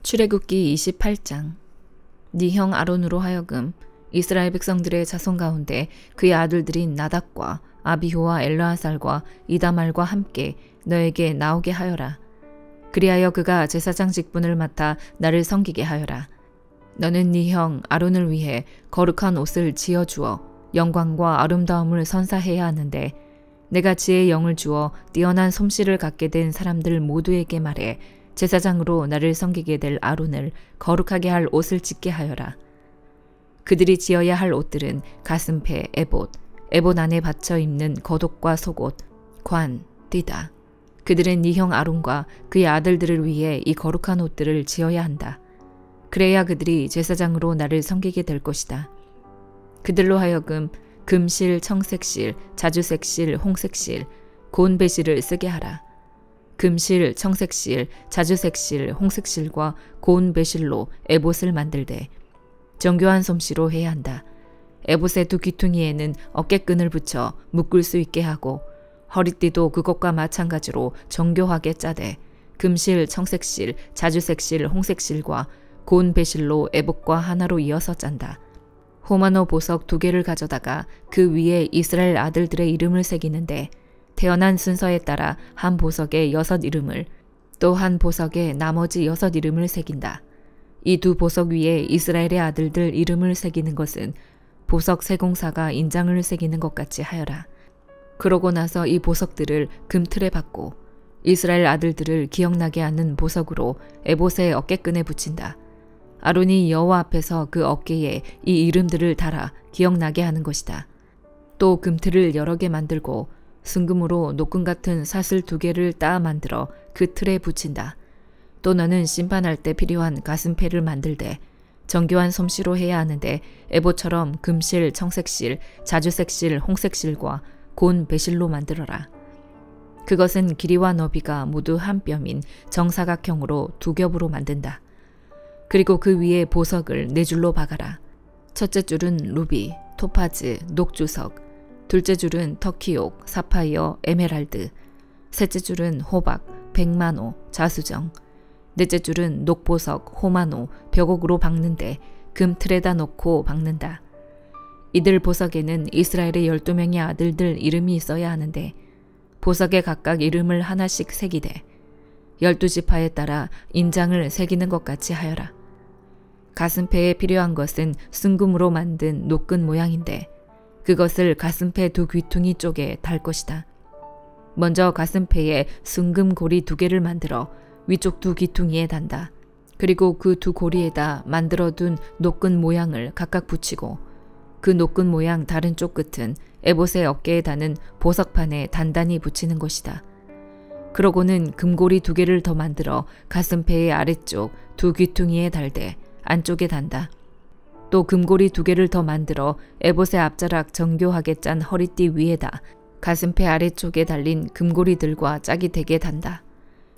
출애굽기 28장. 네 형 아론으로 하여금 이스라엘 백성들의 자손 가운데 그의 아들들인 나답과 아비후와 엘르아살과 이다말과 함께 너에게 나오게 하여라. 그리하여 그가 제사장 직분을 맡아 나를 섬기게 하여라. 너는 네 형 아론을 위해 거룩한 옷을 지어주어 영광과 아름다움을 선사해야 하는데, 내가 지혜의 영을 주어 뛰어난 솜씨를 갖게 된 사람들 모두에게 말해 제사장으로 나를 섬기게 될 아론을 거룩하게 할 옷을 짓게 하여라. 그들이 지어야 할 옷들은 가슴패, 에봇 안에 받쳐 입는 겉옷과 속옷, 관, 띠다. 그들은 네 형 아론과 그의 아들들을 위해 이 거룩한 옷들을 지어야 한다. 그래야 그들이 제사장으로 나를 섬기게 될 것이다. 그들로 하여금 금실, 청색실, 자주색실, 홍색실, 고운 배실을 쓰게 하라. 금실, 청색실, 자주색실, 홍색실과 고운 배실로 에봇을 만들되 정교한 솜씨로 해야 한다. 에봇의 두 귀퉁이에는 어깨끈을 붙여 묶을 수 있게 하고 허리띠도 그것과 마찬가지로 정교하게 짜되 금실, 청색실, 자주색실, 홍색실과 고운 배실로 에봇과 하나로 이어서 짠다. 호마노 보석 2개를 가져다가 그 위에 이스라엘 아들들의 이름을 새기는데, 태어난 순서에 따라 한 보석에 6 이름을, 또 한 보석에 나머지 6 이름을 새긴다. 이 2 보석 위에 이스라엘의 아들들 이름을 새기는 것은 보석 세공사가 인장을 새기는 것 같이 하여라. 그러고 나서 이 보석들을 금틀에 박고 이스라엘 아들들을 기억나게 하는 보석으로 에봇의 어깨끈에 붙인다. 아론이 여호와 앞에서 그 어깨에 이 이름들을 달아 기억나게 하는 것이다. 또 금틀을 여러 개 만들고 순금으로 노끈 같은 사슬 2개를 따 만들어 그 틀에 붙인다. 또 너는 심판할 때 필요한 가슴패를 만들되 정교한 솜씨로 해야 하는데 에봇처럼 금실, 청색실, 자주색실, 홍색실과 고운 배실로 만들어라. 그것은 길이와 너비가 모두 한 뼘인 정사각형으로 2겹으로 만든다. 그리고 그 위에 보석을 4줄로 박아라. 첫째 줄은 루비, 토파즈, 녹주석, 둘째 줄은 터키옥, 사파이어, 에메랄드, 셋째 줄은 호박, 백마노, 자수정, 넷째 줄은 녹보석, 호마노, 벽옥으로 박는데 금틀에다 놓고 박는다. 이들 보석에는 이스라엘의 12명의 아들들 이름이 있어야 하는데 보석에 각각 이름을 하나씩 새기되 12지파에 따라 인장을 새기는 것 같이 하여라. 가슴패에 필요한 것은 순금으로 만든 노끈 모양인데 그것을 가슴패 2 귀퉁이 쪽에 달 것이다. 먼저 가슴패에 순금 고리 2개를 만들어 위쪽 2 귀퉁이에 단다. 그리고 그 2 고리에다 만들어둔 노끈 모양을 각각 붙이고 그 노끈 모양 다른 쪽 끝은 에봇의 어깨에 다는 보석판에 단단히 붙이는 것이다. 그러고는 금고리 2개를 더 만들어 가슴패의 아래쪽 2 귀퉁이에 달되 안쪽에 단다. 또 금고리 2개를 더 만들어 에봇의 앞자락 정교하게 짠 허리띠 위에다 가슴패 아래쪽에 달린 금고리들과 짝이 되게 단다.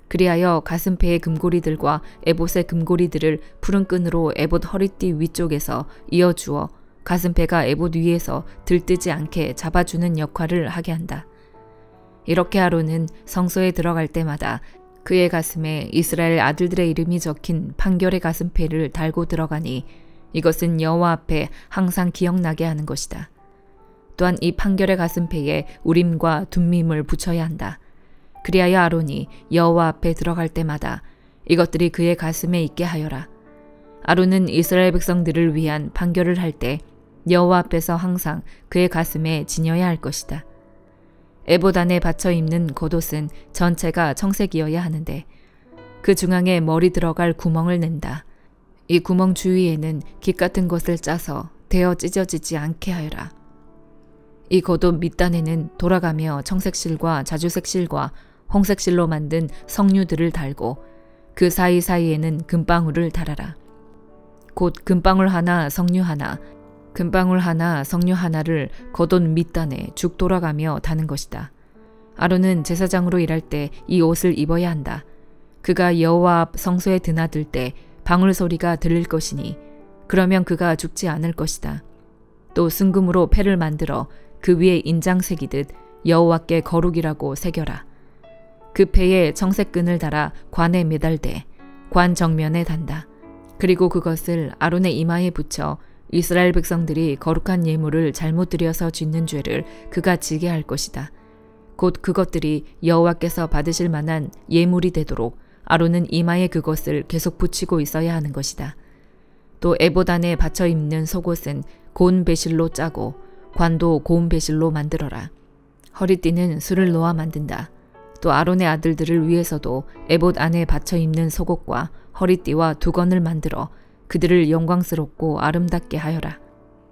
그리하여 가슴패의 금고리들과 에봇의 금고리들을 푸른 끈으로 에봇 허리띠 위쪽에서 이어주어 가슴패가 에봇 위에서 들뜨지 않게 잡아주는 역할을 하게 한다. 이렇게 아론은 성소에 들어갈 때마다 그의 가슴에 이스라엘 아들들의 이름이 적힌 판결의 가슴패를 달고 들어가니 이것은 여호와 앞에 항상 기억나게 하는 것이다. 또한 이 판결의 가슴패에 우림과 둠밈을 붙여야 한다. 그리하여 아론이 여호와 앞에 들어갈 때마다 이것들이 그의 가슴에 있게 하여라. 아론은 이스라엘 백성들을 위한 판결을 할 때 여호와 앞에서 항상 그의 가슴에 지녀야 할 것이다. 에봇 안에 받쳐 입는 겉옷은 전체가 청색이어야 하는데 그 중앙에 머리 들어갈 구멍을 낸다. 이 구멍 주위에는 깃 같은 것을 짜서 대어 찢어지지 않게 하여라. 이 겉옷 밑단에는 돌아가며 청색실과 자주색실과 홍색실로 만든 성류들을 달고 그 사이사이에는 금방울을 달아라. 곧 금방울 하나, 성류 하나, 금방울 하나, 성류 하나를 겉옷 밑단에 죽 돌아가며 다는 것이다. 아론은 제사장으로 일할 때 이 옷을 입어야 한다. 그가 여호와 앞 성소에 드나들 때 방울 소리가 들릴 것이니 그러면 그가 죽지 않을 것이다. 또 순금으로 패를 만들어 그 위에 인장 새기듯 여호와께 거룩이라고 새겨라. 그 패에 청색끈을 달아 관에 매달되 관 정면에 단다. 그리고 그것을 아론의 이마에 붙여 이스라엘 백성들이 거룩한 예물을 잘못 드려서 짓는 죄를 그가 지게 할 것이다. 곧 그것들이 여호와께서 받으실 만한 예물이 되도록 아론은 이마에 그것을 계속 붙이고 있어야 하는 것이다. 또 에봇 안에 받쳐 입는 속옷은 고운 배실로 짜고 관도 고운 배실로 만들어라. 허리띠는 수를 놓아 만든다. 또 아론의 아들들을 위해서도 에봇 안에 받쳐 입는 속옷과 허리띠와 두건을 만들어 그들을 영광스럽고 아름답게 하여라.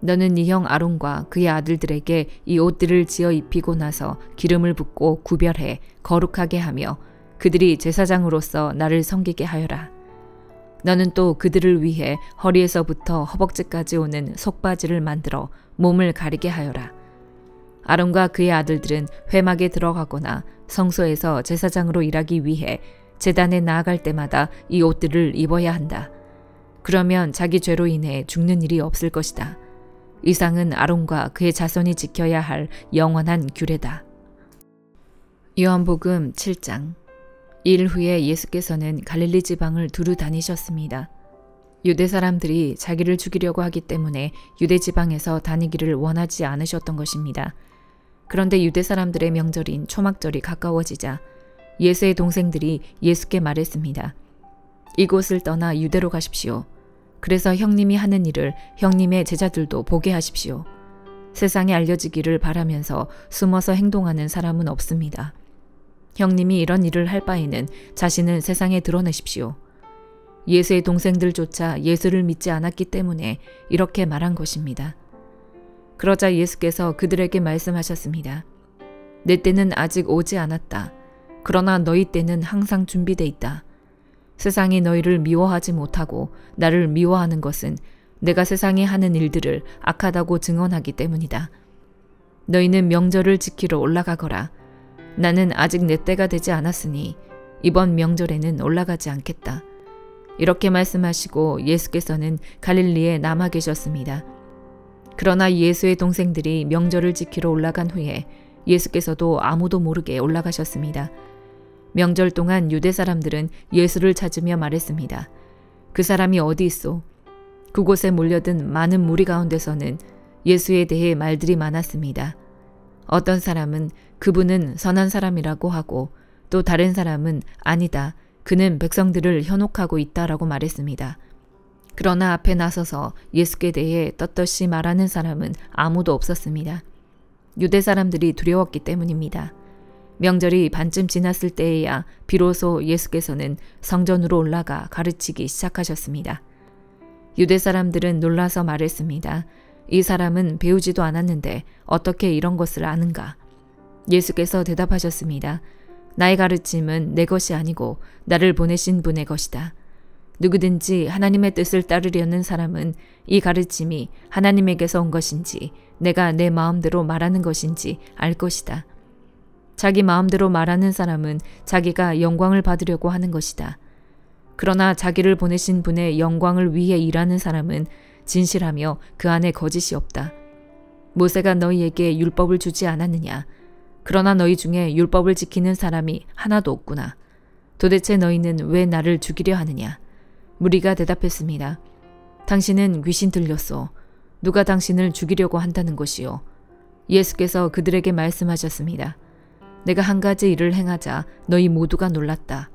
너는 네 형 아론과 그의 아들들에게 이 옷들을 지어 입히고 나서 기름을 붓고 구별해 거룩하게 하며 그들이 제사장으로서 나를 섬기게 하여라. 너는 또 그들을 위해 허리에서부터 허벅지까지 오는 속바지를 만들어 몸을 가리게 하여라. 아론과 그의 아들들은 회막에 들어가거나 성소에서 제사장으로 일하기 위해 제단에 나아갈 때마다 이 옷들을 입어야 한다. 그러면 자기 죄로 인해 죽는 일이 없을 것이다. 이상은 아론과 그의 자손이 지켜야 할 영원한 규례다. 요한복음 7장. 일 후에 예수께서는 갈릴리 지방을 두루 다니셨습니다. 유대 사람들이 자기를 죽이려고 하기 때문에 유대 지방에서 다니기를 원하지 않으셨던 것입니다. 그런데 유대 사람들의 명절인 초막절이 가까워지자 예수의 동생들이 예수께 말했습니다. 이곳을 떠나 유대로 가십시오. 그래서 형님이 하는 일을 형님의 제자들도 보게 하십시오. 세상에 알려지기를 바라면서 숨어서 행동하는 사람은 없습니다. 형님이 이런 일을 할 바에는 자신을 세상에 드러내십시오. 예수의 동생들조차 예수를 믿지 않았기 때문에 이렇게 말한 것입니다. 그러자 예수께서 그들에게 말씀하셨습니다. 내 때는 아직 오지 않았다. 그러나 너희 때는 항상 준비돼 있다. 세상이 너희를 미워하지 못하고 나를 미워하는 것은 내가 세상에 하는 일들을 악하다고 증언하기 때문이다. 너희는 명절을 지키러 올라가거라. 나는 아직 내 때가 되지 않았으니 이번 명절에는 올라가지 않겠다. 이렇게 말씀하시고 예수께서는 갈릴리에 남아 계셨습니다. 그러나 예수의 동생들이 명절을 지키러 올라간 후에 예수께서도 아무도 모르게 올라가셨습니다. 명절 동안 유대 사람들은 예수를 찾으며 말했습니다. 그 사람이 어디 있소? 그곳에 몰려든 많은 무리 가운데서는 예수에 대해 말들이 많았습니다. 어떤 사람은 그분은 선한 사람이라고 하고 또 다른 사람은 아니다. 그는 백성들을 현혹하고 있다라고 말했습니다. 그러나 앞에 나서서 예수께 대해 떳떳이 말하는 사람은 아무도 없었습니다. 유대 사람들이 두려웠기 때문입니다. 명절이 반쯤 지났을 때에야 비로소 예수께서는 성전으로 올라가 가르치기 시작하셨습니다. 유대 사람들은 놀라서 말했습니다. 이 사람은 배우지도 않았는데 어떻게 이런 것을 아는가? 예수께서 대답하셨습니다. 나의 가르침은 내 것이 아니고 나를 보내신 분의 것이다. 누구든지 하나님의 뜻을 따르려는 사람은 이 가르침이 하나님에게서 온 것인지 내가 내 마음대로 말하는 것인지 알 것이다. 자기 마음대로 말하는 사람은 자기가 영광을 받으려고 하는 것이다. 그러나 자기를 보내신 분의 영광을 위해 일하는 사람은 진실하며 그 안에 거짓이 없다. 모세가 너희에게 율법을 주지 않았느냐? 그러나 너희 중에 율법을 지키는 사람이 하나도 없구나. 도대체 너희는 왜 나를 죽이려 하느냐? 무리가 대답했습니다. 당신은 귀신 들렸소. 누가 당신을 죽이려고 한다는 것이요? 예수께서 그들에게 말씀하셨습니다. 내가 한 가지 일을 행하자 너희 모두가 놀랐다.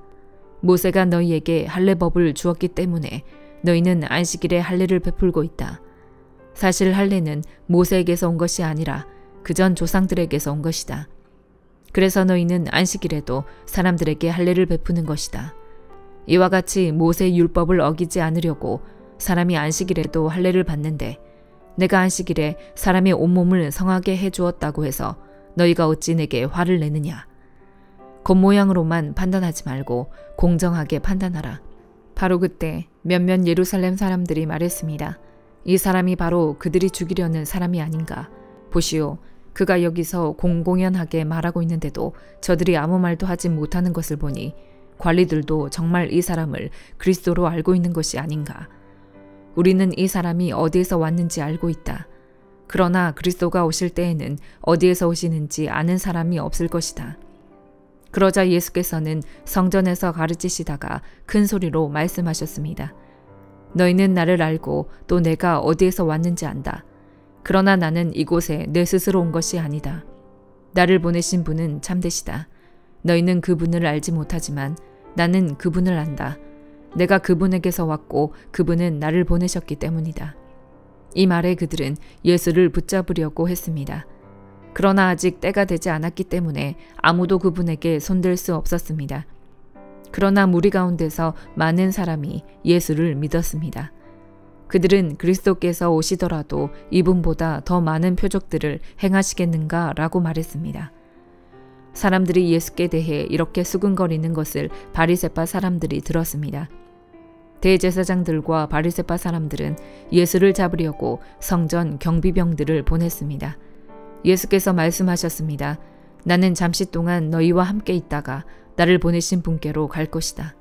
모세가 너희에게 할례법을 주었기 때문에 너희는 안식일에 할례를 베풀고 있다. 사실 할례는 모세에게서 온 것이 아니라 그전 조상들에게서 온 것이다. 그래서 너희는 안식일에도 사람들에게 할례를 베푸는 것이다. 이와 같이 모세의 율법을 어기지 않으려고 사람이 안식일에도 할례를 받는데 내가 안식일에 사람의 온몸을 성하게 해주었다고 해서 너희가 어찌 내게 화를 내느냐. 겉모양으로만 판단하지 말고 공정하게 판단하라. 바로 그때 몇몇 예루살렘 사람들이 말했습니다. 이 사람이 바로 그들이 죽이려는 사람이 아닌가. 보시오. 그가 여기서 공공연하게 말하고 있는데도 저들이 아무 말도 하지 못하는 것을 보니 관리들도 정말 이 사람을 그리스도로 알고 있는 것이 아닌가. 우리는 이 사람이 어디에서 왔는지 알고 있다. 그러나 그리스도가 오실 때에는 어디에서 오시는지 아는 사람이 없을 것이다. 그러자 예수께서는 성전에서 가르치시다가 큰 소리로 말씀하셨습니다. 너희는 나를 알고 또 내가 어디에서 왔는지 안다. 그러나 나는 이곳에 내 스스로 온 것이 아니다. 나를 보내신 분은 참되시다. 너희는 그분을 알지 못하지만 나는 그분을 안다. 내가 그분에게서 왔고 그분은 나를 보내셨기 때문이다. 이 말에 그들은 예수를 붙잡으려고 했습니다. 그러나 아직 때가 되지 않았기 때문에 아무도 그분에게 손댈 수 없었습니다. 그러나 무리 가운데서 많은 사람이 예수를 믿었습니다. 그들은 그리스도께서 오시더라도 이분보다 더 많은 표적들을 행하시겠는가 라고 말했습니다. 사람들이 예수께 대해 이렇게 수근거리는 것을 바리새파 사람들이 들었습니다. 대제사장들과 바리새파 사람들은 예수를 잡으려고 성전 경비병들을 보냈습니다. 예수께서 말씀하셨습니다. 나는 잠시 동안 너희와 함께 있다가 나를 보내신 분께로 갈 것이다.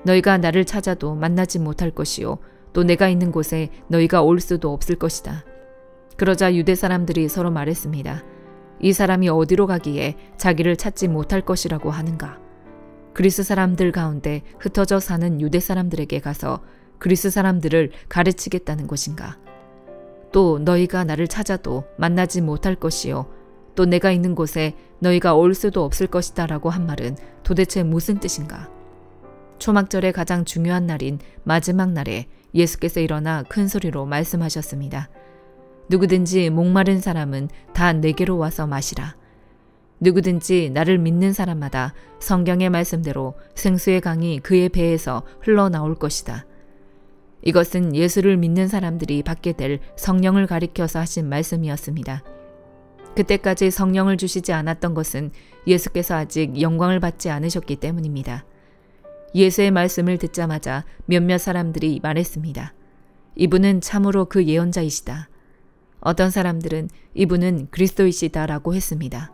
너희가 나를 찾아도 만나지 못할 것이요 또 내가 있는 곳에 너희가 올 수도 없을 것이다. 그러자 유대 사람들이 서로 말했습니다. 이 사람이 어디로 가기에 자기를 찾지 못할 것이라고 하는가? 그리스 사람들 가운데 흩어져 사는 유대 사람들에게 가서 그리스 사람들을 가르치겠다는 것인가? 또 너희가 나를 찾아도 만나지 못할 것이요 또 내가 있는 곳에 너희가 올 수도 없을 것이다 라고 한 말은 도대체 무슨 뜻인가? 초막절의 가장 중요한 날인 마지막 날에 예수께서 일어나 큰 소리로 말씀하셨습니다. 누구든지 목마른 사람은 다 내게로 와서 마시라. 누구든지 나를 믿는 사람마다 성경의 말씀대로 생수의 강이 그의 배에서 흘러나올 것이다. 이것은 예수를 믿는 사람들이 받게 될 성령을 가리켜서 하신 말씀이었습니다. 그때까지 성령을 주시지 않았던 것은 예수께서 아직 영광을 받지 않으셨기 때문입니다. 예수의 말씀을 듣자마자 몇몇 사람들이 말했습니다. 이분은 참으로 그 예언자이시다. 어떤 사람들은 이분은 그리스도이시다라고 했습니다.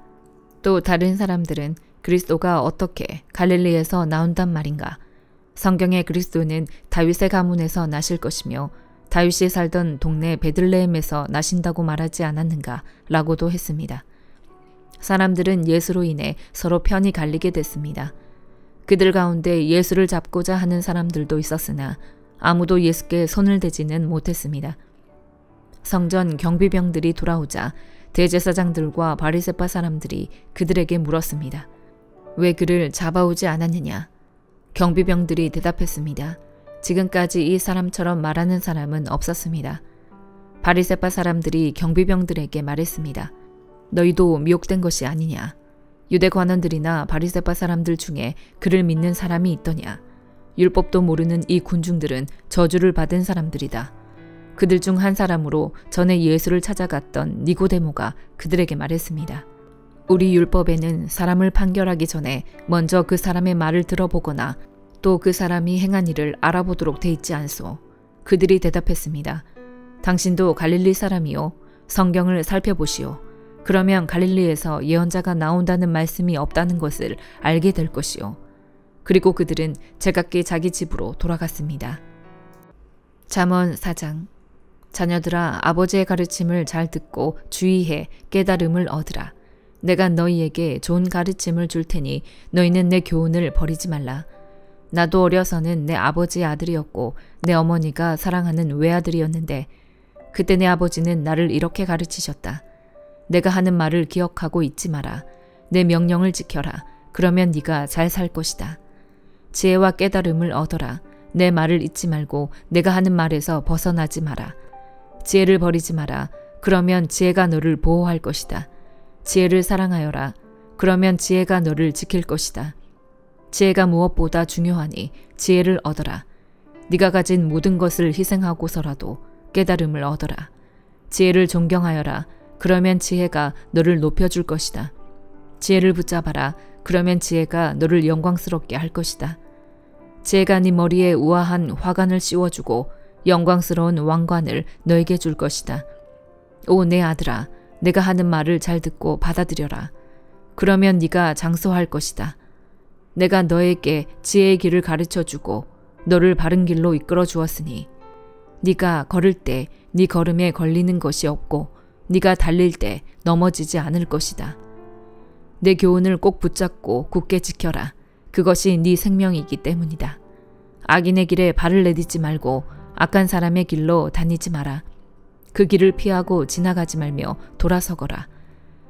또 다른 사람들은 그리스도가 어떻게 갈릴리에서 나온단 말인가? 성경의 그리스도는 다윗의 가문에서 나실 것이며 다윗이 살던 동네 베들레헴에서 나신다고 말하지 않았는가? 라고도 했습니다. 사람들은 예수로 인해 서로 편이 갈리게 됐습니다. 그들 가운데 예수를 잡고자 하는 사람들도 있었으나 아무도 예수께 손을 대지는 못했습니다. 성전 경비병들이 돌아오자 대제사장들과 바리새파 사람들이 그들에게 물었습니다. 왜 그를 잡아오지 않았느냐? 경비병들이 대답했습니다. 지금까지 이 사람처럼 말하는 사람은 없었습니다. 바리새파 사람들이 경비병들에게 말했습니다. 너희도 미혹된 것이 아니냐? 유대 관원들이나 바리새파 사람들 중에 그를 믿는 사람이 있더냐? 율법도 모르는 이 군중들은 저주를 받은 사람들이다. 그들 중 한 사람으로 전에 예수를 찾아갔던 니고데모가 그들에게 말했습니다. 우리 율법에는 사람을 판결하기 전에 먼저 그 사람의 말을 들어보거나 또 그 사람이 행한 일을 알아보도록 돼 있지 않소. 그들이 대답했습니다. 당신도 갈릴리 사람이요. 성경을 살펴보시오. 그러면 갈릴리에서 예언자가 나온다는 말씀이 없다는 것을 알게 될 것이요. 그리고 그들은 제각기 자기 집으로 돌아갔습니다. 잠언 4장. 자녀들아, 아버지의 가르침을 잘 듣고 주의해 깨달음을 얻으라. 내가 너희에게 좋은 가르침을 줄 테니 너희는 내 교훈을 버리지 말라. 나도 어려서는 내 아버지의 아들이었고 내 어머니가 사랑하는 외아들이었는데 그때 내 아버지는 나를 이렇게 가르치셨다. 내가 하는 말을 기억하고 잊지 마라. 내 명령을 지켜라. 그러면 네가 잘 살 것이다. 지혜와 깨달음을 얻어라. 내 말을 잊지 말고 내가 하는 말에서 벗어나지 마라. 지혜를 버리지 마라. 그러면 지혜가 너를 보호할 것이다. 지혜를 사랑하여라. 그러면 지혜가 너를 지킬 것이다. 지혜가 무엇보다 중요하니 지혜를 얻어라. 네가 가진 모든 것을 희생하고서라도 깨달음을 얻어라. 지혜를 존경하여라. 그러면 지혜가 너를 높여줄 것이다. 지혜를 붙잡아라. 그러면 지혜가 너를 영광스럽게 할 것이다. 지혜가 네 머리에 우아한 화관을 씌워주고 영광스러운 왕관을 너에게 줄 것이다. 오 내 아들아, 내가 하는 말을 잘 듣고 받아들여라. 그러면 네가 장수할 것이다. 내가 너에게 지혜의 길을 가르쳐주고 너를 바른 길로 이끌어 주었으니 네가 걸을 때 네 걸음에 걸리는 것이 없고 네가 달릴 때 넘어지지 않을 것이다. 내 교훈을 꼭 붙잡고 굳게 지켜라. 그것이 네 생명이기 때문이다. 악인의 길에 발을 내딛지 말고 악한 사람의 길로 다니지 마라. 그 길을 피하고 지나가지 말며 돌아서거라.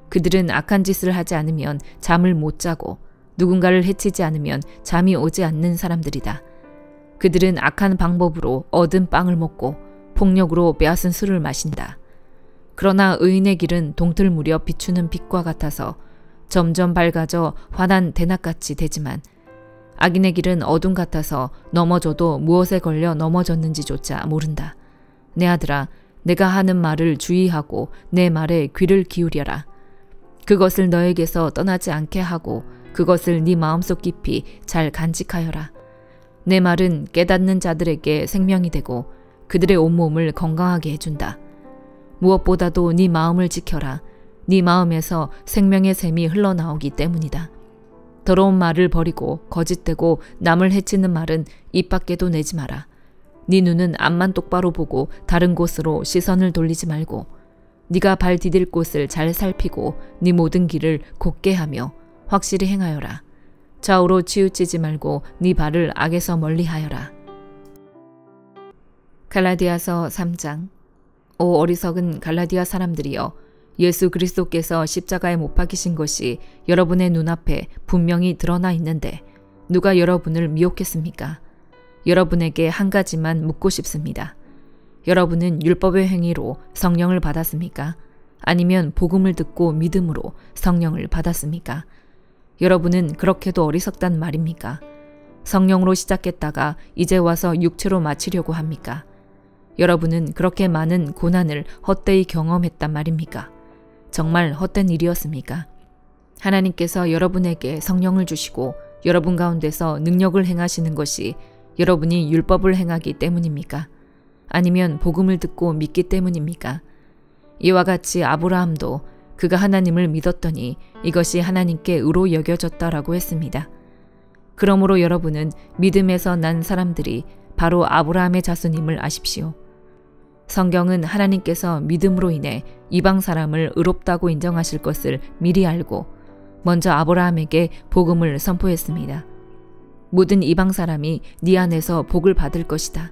그들은 악한 짓을 하지 않으면 잠을 못 자고 누군가를 해치지 않으면 잠이 오지 않는 사람들이다. 그들은 악한 방법으로 얻은 빵을 먹고 폭력으로 빼앗은 술을 마신다. 그러나 의인의 길은 동틀 무렵 비추는 빛과 같아서 점점 밝아져 환한 대낮같이 되지만 악인의 길은 어둠 같아서 넘어져도 무엇에 걸려 넘어졌는지조차 모른다. 내 아들아, 내가 하는 말을 주의하고 내 말에 귀를 기울여라. 그것을 너에게서 떠나지 않게 하고 그것을 네 마음속 깊이 잘 간직하여라. 내 말은 깨닫는 자들에게 생명이 되고 그들의 온몸을 건강하게 해준다. 무엇보다도 네 마음을 지켜라. 네 마음에서 생명의 샘이 흘러나오기 때문이다. 더러운 말을 버리고 거짓되고 남을 해치는 말은 입 밖에도 내지 마라. 네 눈은 앞만 똑바로 보고 다른 곳으로 시선을 돌리지 말고 네가 발 디딜 곳을 잘 살피고 네 모든 길을 곧게 하며 확실히 행하여라. 좌우로 치우치지 말고 네 발을 악에서 멀리하여라. 갈라디아서 3장. 오 어리석은 갈라디아 사람들이여, 예수 그리스도께서 십자가에 못 박히신 것이 여러분의 눈앞에 분명히 드러나 있는데 누가 여러분을 미혹했습니까? 여러분에게 한 가지만 묻고 싶습니다. 여러분은 율법의 행위로 성령을 받았습니까? 아니면 복음을 듣고 믿음으로 성령을 받았습니까? 여러분은 그렇게도 어리석단 말입니까? 성령으로 시작했다가 이제 와서 육체로 마치려고 합니까? 여러분은 그렇게 많은 고난을 헛되이 경험했단 말입니까? 정말 헛된 일이었습니까? 하나님께서 여러분에게 성령을 주시고 여러분 가운데서 능력을 행하시는 것이 여러분이 율법을 행하기 때문입니까? 아니면 복음을 듣고 믿기 때문입니까? 이와 같이 아브라함도 그가 하나님을 믿었더니 이것이 하나님께 의로 여겨졌다라고 했습니다. 그러므로 여러분은 믿음에서 난 사람들이 바로 아브라함의 자손임을 아십시오. 성경은 하나님께서 믿음으로 인해 이방 사람을 의롭다고 인정하실 것을 미리 알고 먼저 아브라함에게 복음을 선포했습니다. 모든 이방 사람이 네 안에서 복을 받을 것이다.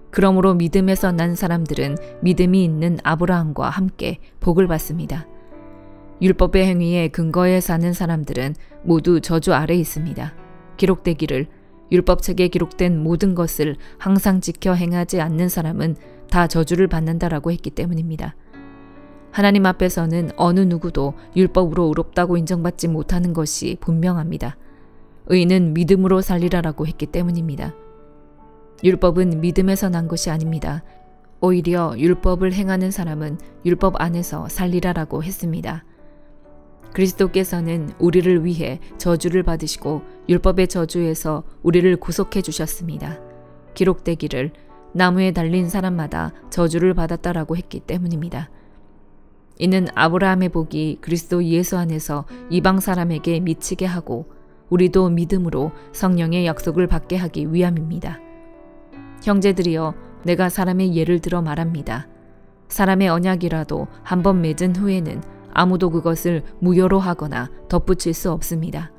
그러므로 믿음에서 난 사람들은 믿음이 있는 아브라함과 함께 복을 받습니다. 율법의 행위에 근거해 사는 사람들은 모두 저주 아래 있습니다. 기록되기를 율법책에 기록된 모든 것을 항상 지켜 행하지 않는 사람은 다 저주를 받는다라고 했기 때문입니다. 하나님 앞에서는 어느 누구도 율법으로 의롭다고 인정받지 못하는 것이 분명합니다. 의인은 믿음으로 살리라라고 했기 때문입니다. 율법은 믿음에서 난 것이 아닙니다. 오히려 율법을 행하는 사람은 율법 안에서 살리라라고 했습니다. 그리스도께서는 우리를 위해 저주를 받으시고 율법의 저주에서 우리를 구속해 주셨습니다. 기록되기를 나무에 달린 사람마다 저주를 받았다라고 했기 때문입니다. 이는 아브라함의 복이 그리스도 예수 안에서 이방 사람에게 미치게 하고 우리도 믿음으로 성령의 약속을 받게 하기 위함입니다. 형제들이여, 내가 사람의 예를 들어 말합니다. 사람의 언약이라도 한번 맺은 후에는 아무도 그것을 무효로 하거나 덧붙일 수 없습니다.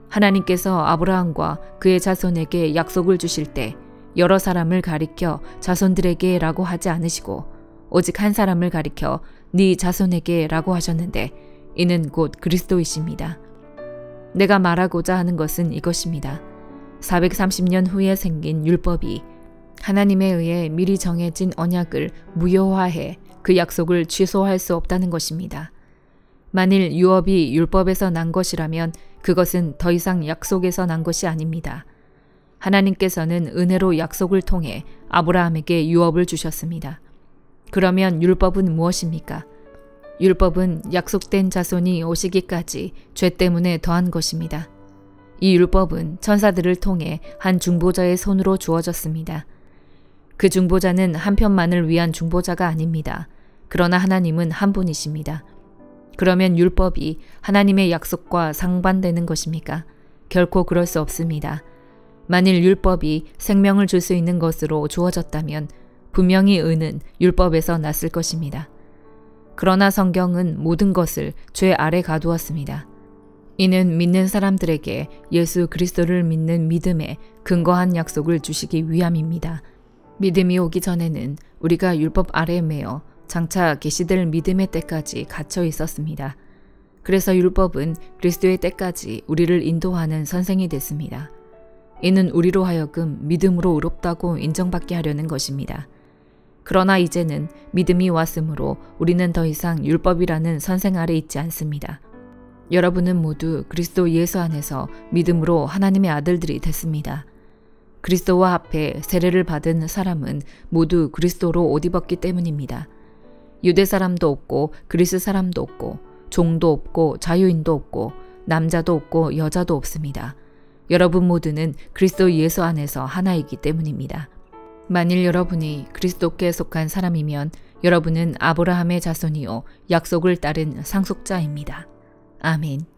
하나님께서 아브라함과 그의 자손에게 약속을 주실 때 여러 사람을 가리켜 자손들에게 라고 하지 않으시고 오직 한 사람을 가리켜 네 자손에게 라고 하셨는데 이는 곧 그리스도이십니다. 내가 말하고자 하는 것은 이것입니다. 430년 후에 생긴 율법이 하나님에 의해 미리 정해진 언약을 무효화해 그 약속을 취소할 수 없다는 것입니다. 만일 유업이 율법에서 난 것이라면 그것은 더 이상 약속에서 난 것이 아닙니다. 하나님께서는 은혜로 약속을 통해 아브라함에게 유업을 주셨습니다. 그러면 율법은 무엇입니까? 율법은 약속된 자손이 오시기까지 죄 때문에 더한 것입니다. 이 율법은 천사들을 통해 한 중보자의 손으로 주어졌습니다. 그 중보자는 한 편만을 위한 중보자가 아닙니다. 그러나 하나님은 한 분이십니다. 그러면 율법이 하나님의 약속과 상반되는 것입니까? 결코 그럴 수 없습니다. 만일 율법이 생명을 줄 수 있는 것으로 주어졌다면 분명히 의는 율법에서 났을 것입니다. 그러나 성경은 모든 것을 죄 아래 가두었습니다. 이는 믿는 사람들에게 예수 그리스도를 믿는 믿음에 근거한 약속을 주시기 위함입니다. 믿음이 오기 전에는 우리가 율법 아래에 매여 장차 계시될 믿음의 때까지 갇혀 있었습니다. 그래서 율법은 그리스도의 때까지 우리를 인도하는 선생이 됐습니다. 이는 우리로 하여금 믿음으로 의롭다고 인정받게 하려는 것입니다. 그러나 이제는 믿음이 왔으므로 우리는 더 이상 율법이라는 선생 아래 있지 않습니다. 여러분은 모두 그리스도 예수 안에서 믿음으로 하나님의 아들들이 됐습니다. 그리스도와 합해 세례를 받은 사람은 모두 그리스도로 옷 입었기 때문입니다. 유대 사람도 없고 그리스 사람도 없고 종도 없고 자유인도 없고 남자도 없고 여자도 없습니다. 여러분 모두는 그리스도 예수 안에서 하나이기 때문입니다. 만일 여러분이 그리스도께 속한 사람이면 여러분은 아브라함의 자손이요 약속을 따른 상속자입니다. 아멘.